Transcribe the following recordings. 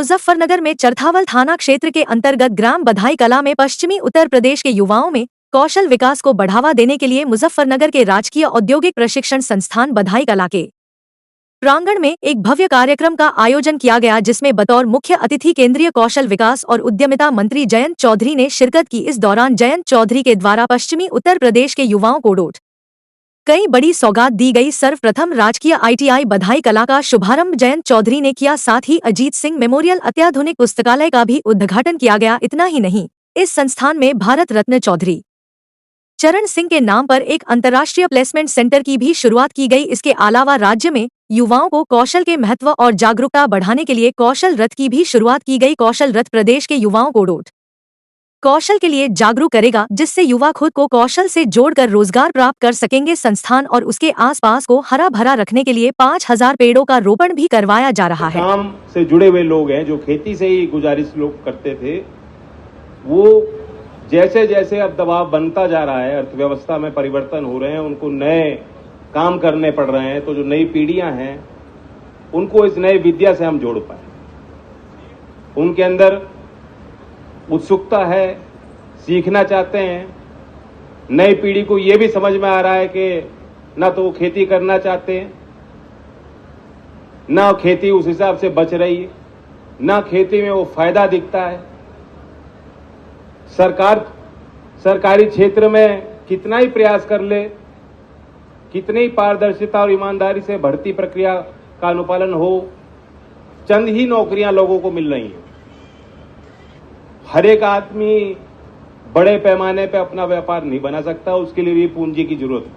मुजफ्फरनगर में चरथावल थाना क्षेत्र के अंतर्गत ग्राम बधाई कला में पश्चिमी उत्तर प्रदेश के युवाओं में कौशल विकास को बढ़ावा देने के लिए मुजफ्फरनगर के राजकीय औद्योगिक प्रशिक्षण संस्थान बधाई कला के प्रांगण में एक भव्य कार्यक्रम का आयोजन किया गया, जिसमें बतौर मुख्य अतिथि केंद्रीय कौशल विकास और उद्यमिता मंत्री जयंत चौधरी ने शिरकत की। इस दौरान जयंत चौधरी के द्वारा पश्चिमी उत्तर प्रदेश के युवाओं को कई बड़ी सौगात दी गई। सर्वप्रथम राजकीय ITI बधाई कला का शुभारंभ जयंत चौधरी ने किया, साथ ही अजीत सिंह मेमोरियल अत्याधुनिक पुस्तकालय का भी उद्घाटन किया गया। इतना ही नहीं, इस संस्थान में भारत रत्न चौधरी चरण सिंह के नाम पर एक अंतर्राष्ट्रीय प्लेसमेंट सेंटर की भी शुरुआत की गई। इसके अलावा राज्य में युवाओं को कौशल के महत्व और जागरूकता बढ़ाने के लिए कौशल रथ की भी शुरुआत की गई। कौशल रथ प्रदेश के युवाओं को कौशल के लिए जागरूक करेगा, जिससे युवा खुद को कौशल से जोड़कर रोजगार प्राप्त कर सकेंगे। संस्थान और उसके आसपास को हरा भरा रखने के लिए 5000 पेड़ों का रोपण भी करवाया जा रहा है। काम से जुड़े हुए लोग हैं जो खेती से ही गुजारिश लोग करते थे, वो जैसे जैसे अब दबाव बनता जा रहा है, अर्थव्यवस्था में परिवर्तन हो रहे हैं, उनको नए काम करने पड़ रहे हैं, तो जो नई पीढ़ियां हैं उनको इस नए विद्या से हम जोड़ पाए। उनके अंदर उत्सुकता है, सीखना चाहते हैं। नई पीढ़ी को यह भी समझ में आ रहा है कि ना तो वो खेती करना चाहते हैं, ना खेती उस हिसाब से बच रही है, ना खेती में वो फायदा दिखता है। सरकारी क्षेत्र में कितना ही प्रयास कर ले, कितनी ही पारदर्शिता और ईमानदारी से भर्ती प्रक्रिया का अनुपालन हो, चंद ही नौकरियां लोगों को मिल रही हैं। हर एक आदमी बड़े पैमाने पे अपना व्यापार नहीं बना सकता, उसके लिए भी पूंजी की जरूरत है।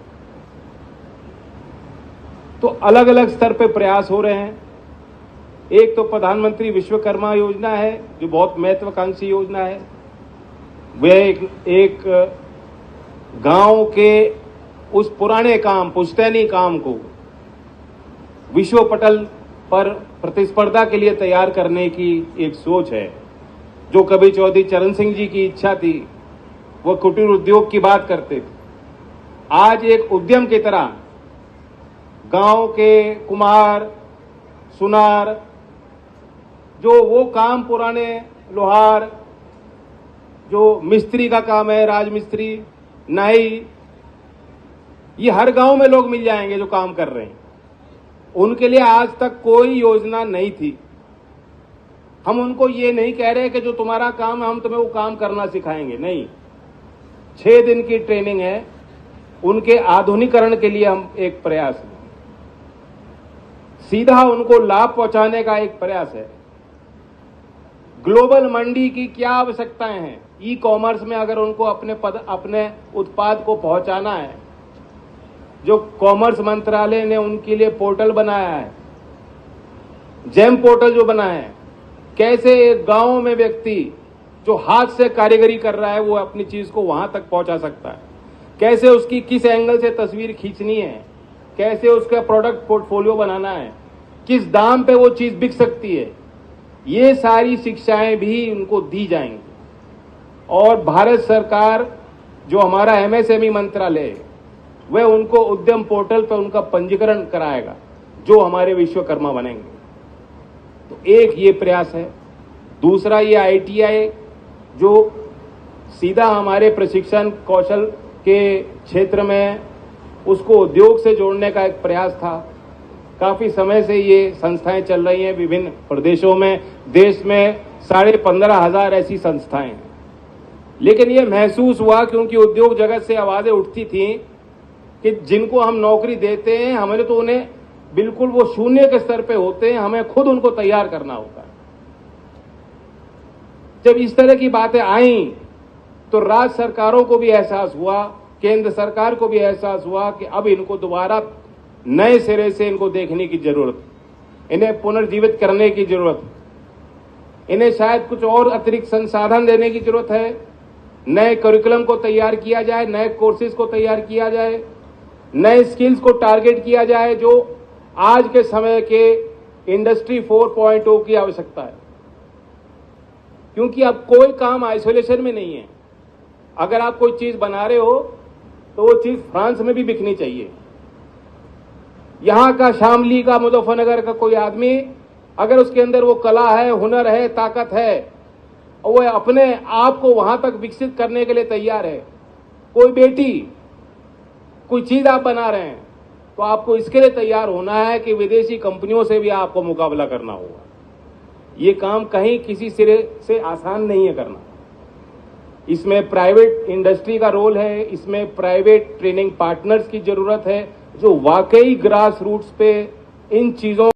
तो अलग अलग स्तर पे प्रयास हो रहे हैं। एक तो प्रधानमंत्री विश्वकर्मा योजना है, जो बहुत महत्वाकांक्षी योजना है। वह एक गांव के उस पुराने काम, पुश्तैनी काम को विश्व पटल पर प्रतिस्पर्धा के लिए तैयार करने की एक सोच है। जो कभी चौधरी चरण सिंह जी की इच्छा थी, वो कुटीर उद्योग की बात करते थे। आज एक उद्यम की तरह गांव के कुम्हार, सुनार, जो वो काम पुराने लोहार, जो मिस्त्री का काम है, राजमिस्त्री, नाई, ये हर गांव में लोग मिल जाएंगे जो काम कर रहे हैं। उनके लिए आज तक कोई योजना नहीं थी। हम उनको ये नहीं कह रहे कि जो तुम्हारा काम है हम तुम्हें वो काम करना सिखाएंगे, नहीं। 6 दिन की ट्रेनिंग है, उनके आधुनिकीकरण के लिए हम एक प्रयास है, सीधा उनको लाभ पहुंचाने का एक प्रयास है। ग्लोबल मंडी की क्या आवश्यकताएं हैं, ई कॉमर्स में अगर उनको अपने उत्पाद को पहुंचाना है, जो कॉमर्स मंत्रालय ने उनके लिए पोर्टल बनाया है, जेम पोर्टल जो बनाया है, कैसे एक गांव में व्यक्ति जो हाथ से कारीगरी कर रहा है वो अपनी चीज को वहां तक पहुंचा सकता है, कैसे उसकी किस एंगल से तस्वीर खींचनी है, कैसे उसका प्रोडक्ट पोर्टफोलियो बनाना है, किस दाम पे वो चीज बिक सकती है, ये सारी शिक्षाएं भी उनको दी जाएंगी। और भारत सरकार जो हमारा MSME मंत्रालय है, वह उनको उद्यम पोर्टल पर उनका पंजीकरण कराएगा, जो हमारे विश्वकर्मा बनेंगे। तो एक ये प्रयास है। दूसरा ये ITI जो सीधा हमारे प्रशिक्षण कौशल के क्षेत्र में उसको उद्योग से जोड़ने का एक प्रयास था। काफी समय से ये संस्थाएं चल रही हैं विभिन्न प्रदेशों में। देश में 15,500 ऐसी संस्थाएं हैं। लेकिन ये महसूस हुआ, क्योंकि उद्योग जगत से आवाजें उठती थी कि जिनको हम नौकरी देते हैं, हमें तो उन्हें बिल्कुल वो शून्य के स्तर पे होते हैं, हमें खुद उनको तैयार करना होता है। जब इस तरह की बातें आई तो राज्य सरकारों को भी एहसास हुआ, केंद्र सरकार को भी एहसास हुआ कि अब इनको दोबारा नए सिरे से इनको देखने की जरूरत, इन्हें पुनर्जीवित करने की जरूरत, इन्हें शायद कुछ और अतिरिक्त संसाधन देने की जरूरत है। नए करिकुलम को तैयार किया जाए, नए कोर्सेज को तैयार किया जाए, नए स्किल्स को टारगेट किया जाए, जो आज के समय के इंडस्ट्री 4.0 की आवश्यकता है। क्योंकि अब कोई काम आइसोलेशन में नहीं है। अगर आप कोई चीज बना रहे हो तो वो चीज फ्रांस में भी बिकनी चाहिए। यहां का शामली का, मुजफ्फरनगर का कोई आदमी अगर उसके अंदर वो कला है, हुनर है, ताकत है, और वो अपने आप को वहां तक विकसित करने के लिए तैयार है, कोई बेटी, कोई चीज आप बना रहे हैं, तो आपको इसके लिए तैयार होना है कि विदेशी कंपनियों से भी आपको मुकाबला करना होगा। ये काम कहीं किसी सिरे से आसान नहीं है करना। इसमें प्राइवेट इंडस्ट्री का रोल है, इसमें प्राइवेट ट्रेनिंग पार्टनर्स की जरूरत है जो वाकई ग्रास रूट्स पे इन चीजों